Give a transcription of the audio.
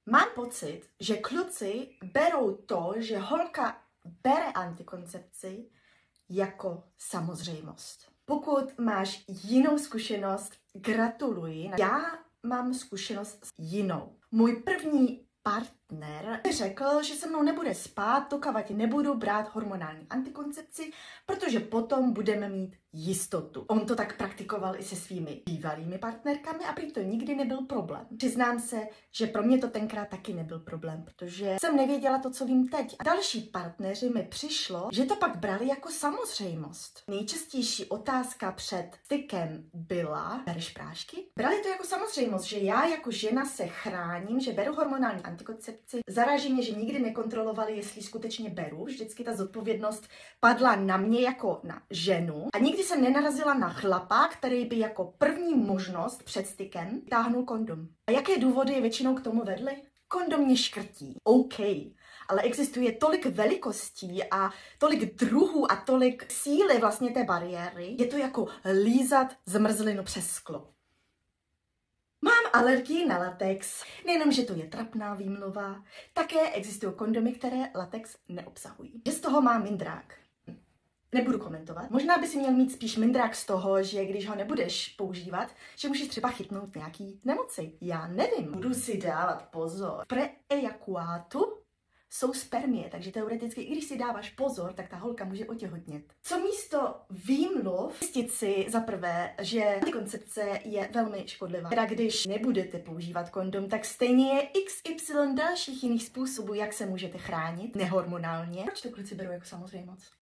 Mám pocit, že kluci berou to, že holka bere antikoncepci jako samozřejmost. Pokud máš jinou zkušenost, gratuluji. Já mám zkušenost jinou. Můj první partner řekl, že se mnou nebude spát, dokud nebudu brát hormonální antikoncepci, protože potom budeme mít jistotu. On to tak praktikoval i se svými bývalými partnerkami a prý to nikdy nebyl problém. Přiznám se, že pro mě to tenkrát taky nebyl problém, protože jsem nevěděla to, co vím teď. A další partneři mi přišlo, že to pak brali jako samozřejmost. Nejčastější otázka před stykem byla: bereš prášky? Brali to jako samozřejmost, že já jako žena se chráním, že beru hormonální antikoncepci. Zaráží mě, že nikdy nekontrolovali, jestli skutečně beru. Vždycky ta zodpovědnost padla na mě jako na ženu. A nikdy jsem nenarazila na chlapa, který by jako první možnost před stykem táhnul kondom. A jaké důvody je většinou k tomu vedly? Kondom mě škrtí. OK. Ale existuje tolik velikostí a tolik druhů a tolik síly vlastně té bariéry. Je to jako lízat zmrzlinu přes sklo. Mám alergii na latex. Nejenom, že to je trapná výmluva, také existují kondomy, které latex neobsahují. Že z toho mám mindrák. Nebudu komentovat. Možná by si měl mít spíš mindrák z toho, že když ho nebudeš používat, že můžeš třeba chytnout nějaký nemoci. Já nevím. Budu si dávat pozor. Pre ejakulátu jsou spermie, takže teoreticky, i když si dáváš pozor, tak ta holka může otěhotnět. Co místo výmluv, zjistit si za prvé, že antikoncepce je velmi škodlivá. Teda když nebudete používat kondom, tak stejně je XY dalších jiných způsobů, jak se můžete chránit nehormonálně. Proč to kluci berou jako samozřejmost?